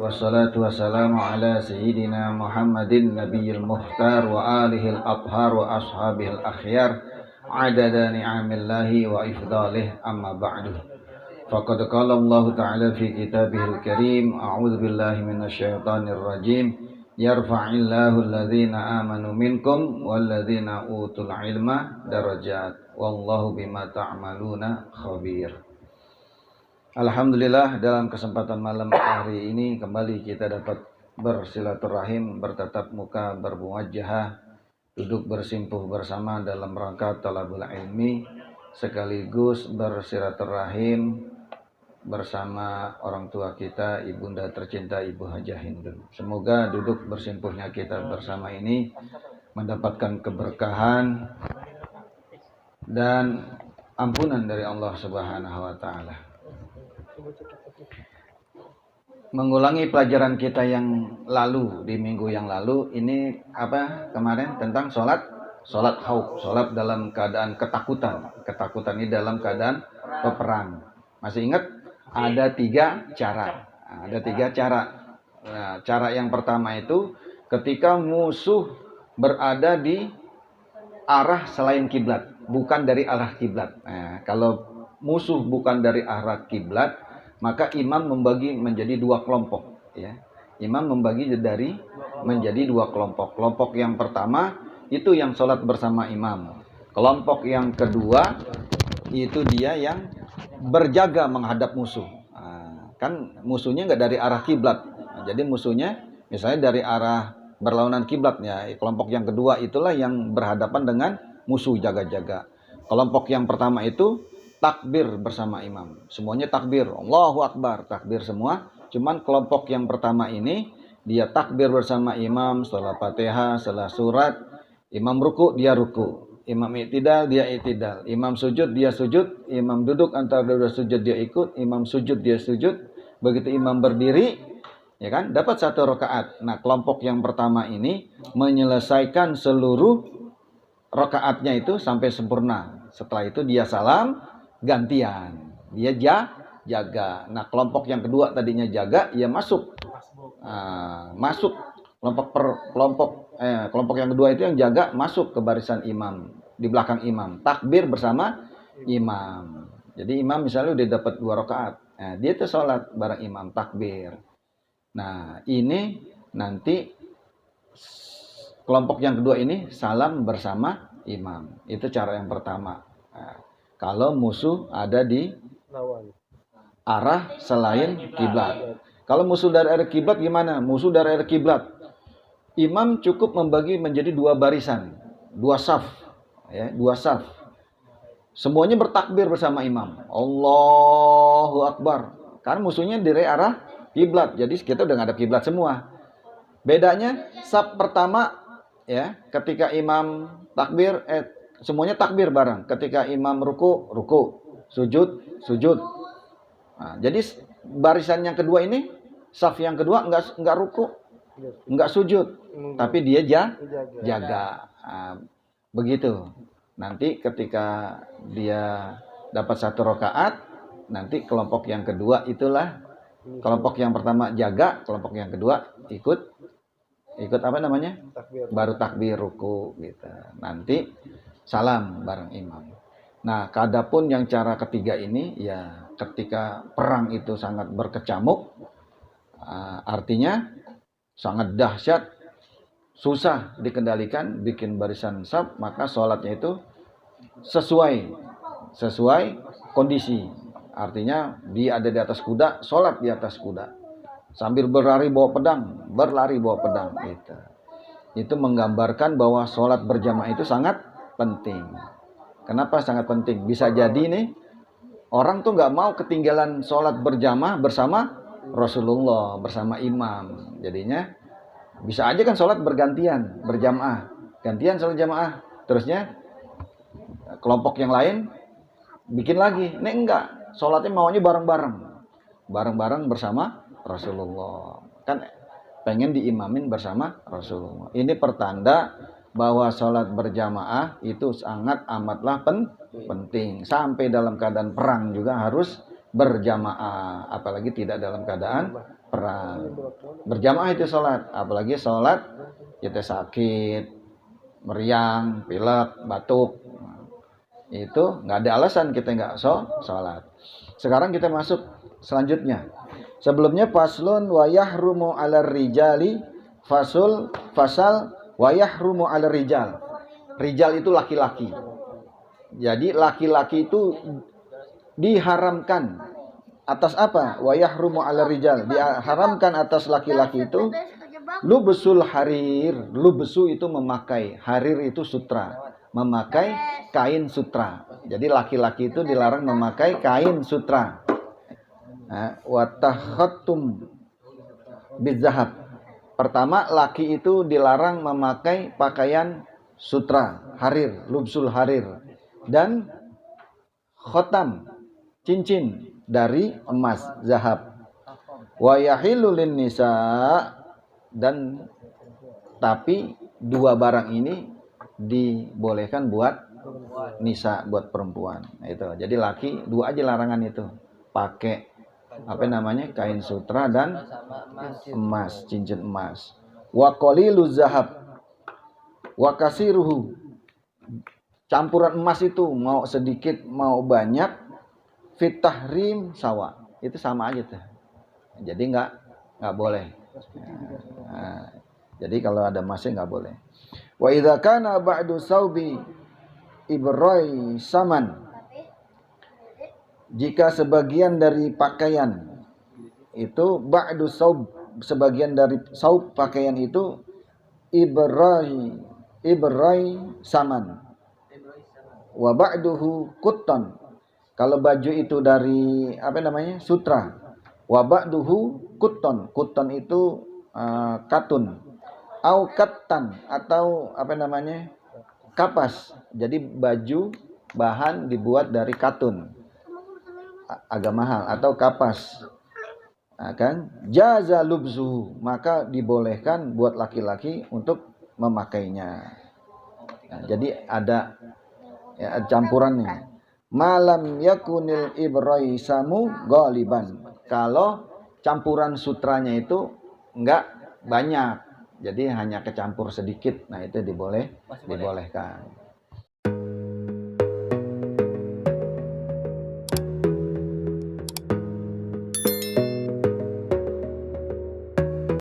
wassalatu wassalamu ala sayyidina Muhammadin nabiyil muhtar wa alihil athhar wa ashabihil akhyar adada ni'amillahi wa ifdalih amma ba'du. Faqad qala Allah ta'ala fi kitabihil karim a'udzu billahi minasyaitonir rajim yarfa'illahu alladhina amanu minkum walladhina utul ilma darajat wallahu bima ta'maluna khabir. Alhamdulillah, dalam kesempatan malam hari ini kembali kita dapat bersilaturahim, bertatap muka, bermuwajahah, duduk bersimpuh bersama dalam rangka talabul ilmi, sekaligus bersilaturahim bersama orang tua kita, ibunda tercinta Ibu Hajah Hindun. Semoga duduk bersimpuhnya kita bersama ini mendapatkan keberkahan dan ampunan dari Allah Subhanahu wa taala. Mengulangi pelajaran kita yang lalu, di minggu yang lalu, ini kemarin tentang sholat khauf, sholat dalam keadaan ketakutan ini dalam keadaan peperang. Masih ingat? Ada tiga cara. Nah, cara yang pertama itu ketika musuh berada di arah selain kiblat, bukan dari arah kiblat. Nah, kalau musuh bukan dari arah kiblat, maka imam membagi menjadi dua kelompok, ya. Imam membagi menjadi dua kelompok. Kelompok yang pertama itu yang sholat bersama imam. Kelompok yang kedua itu dia yang berjaga menghadap musuh. Nah, kan musuhnya nggak dari arah kiblat. Nah, jadi musuhnya misalnya dari arah berlawanan kiblatnya. Kelompok yang kedua itulah yang berhadapan dengan musuh, jaga-jaga. Kelompok yang pertama itu takbir bersama imam. Semuanya takbir. Allahu Akbar. Takbir semua. Cuman kelompok yang pertama ini, dia takbir bersama imam setelah Fatihah, setelah surat. Imam ruku, dia ruku. Imam i'tidal, dia i'tidal. Imam sujud, dia sujud. Imam duduk antara dua sujud, dia ikut. Imam sujud, dia sujud. Begitu imam berdiri, ya kan, dapat satu rakaat. Nah, kelompok yang pertama ini menyelesaikan seluruh rakaatnya itu sampai sempurna. Setelah itu dia salam, gantian, dia jaga. Nah, kelompok yang kedua tadinya jaga, ia masuk. Masuk kelompok yang kedua itu yang jaga masuk ke barisan imam, di belakang imam, takbir bersama imam. Jadi imam misalnya udah dapat 2 rakaat, nah, dia tuh sholat bareng imam, takbir. Nah, ini nanti kelompok yang kedua ini salam bersama imam. Itu cara yang pertama. Nah, kalau musuh ada di arah selain kiblat. Kalau musuh dari arah kiblat gimana? Musuh dari arah kiblat, imam cukup membagi menjadi 2 barisan, 2 saf, ya, 2 saf. Semuanya bertakbir bersama imam. Allahu Akbar. Karena musuhnya dari arah kiblat, jadi kita udah ngadep kiblat semua. Bedanya saf pertama, ya, ketika imam takbir, semuanya takbir bareng. Ketika imam ruku, sujud. Nah, jadi barisan yang kedua ini, saf yang kedua enggak ruku, enggak sujud, tapi dia jaga. Nah, begitu. Nanti ketika dia dapat 1 rakaat, nanti kelompok yang kedua itulah, kelompok yang pertama jaga, kelompok yang kedua ikut takbir. Baru takbir ruku gitu. Nanti salam bareng imam. Nah, adapun yang cara ketiga ini, ya, ketika perang itu sangat berkecamuk, artinya sangat dahsyat, susah dikendalikan, bikin barisan saf, maka sholatnya itu sesuai kondisi. Artinya dia ada di atas kuda, sholat di atas kuda, sambil berlari bawa pedang gitu. Itu menggambarkan bahwa sholat berjamaah itu sangat penting. Kenapa sangat penting? Bisa jadi nih orang tuh nggak mau ketinggalan sholat berjamaah bersama Rasulullah, bersama imam. Jadinya bisa aja kan sholat bergantian, berjamaah, gantian sholat jamaah. Terusnya kelompok yang lain bikin lagi. Ini enggak, sholatnya maunya bareng-bareng bersama Rasulullah. Kan pengen diimamin bersama Rasulullah. Ini pertanda bahwa sholat berjamaah itu sangat amatlah penting. Sampai dalam keadaan perang juga harus berjamaah, apalagi tidak dalam keadaan perang. Berjamaah itu sholat, apalagi sholat kita sakit, meriang, pilek, batuk, itu nggak ada alasan kita nggak sholat. Sekarang kita masuk selanjutnya. Sebelumnya faslun wa yahrumu 'alar rijali fasal wa yahrumu 'alar rijal. Rijal itu laki-laki. Jadi laki-laki itu diharamkan atas apa? Wa yahrumu 'alar rijal. Diharamkan atas laki-laki itu lubsul harir. Lubsu itu memakai, harir itu sutra. Memakai kain sutra. Jadi laki-laki itu dilarang memakai kain sutra. Wa takhattum bizahab. Pertama, laki itu dilarang memakai pakaian sutra, harir, lubsul harir, dan khotam, cincin dari emas, zahab. Wa yahillu lin nisa, dan tapi dua barang ini dibolehkan buat nisa, buat perempuan. Nah, itu. Jadi laki dua aja larangan itu. Pakai kain sutra dan emas, cincin emas. Wa qalilu zahab wa kasiruhu. Campuran emas itu mau sedikit mau banyak, fit tahrim sawa. Itu sama aja tuh. Jadi nggak boleh. Jadi kalau ada emasnya nggak boleh. Wa idza kana ba'du saubi ibrai saman, jika sebagian dari pakaian itu ba'du saub, sebagian dari saub pakaian itu ibrai saman wa ba'duhu quttan, kalau baju itu dari sutra, wa ba'duhu quttan, quttan itu katun, au kattan atau kapas. Jadi baju bahan dibuat dari katun, agak mahal, atau kapas. Jaza lubzu, maka dibolehkan buat laki-laki untuk memakainya. Jadi ada campurannya. Malam yakunil ibraisamu ghaliban, kalau campuran sutranya itu enggak banyak, jadi hanya kecampur sedikit, nah itu dibolehkan.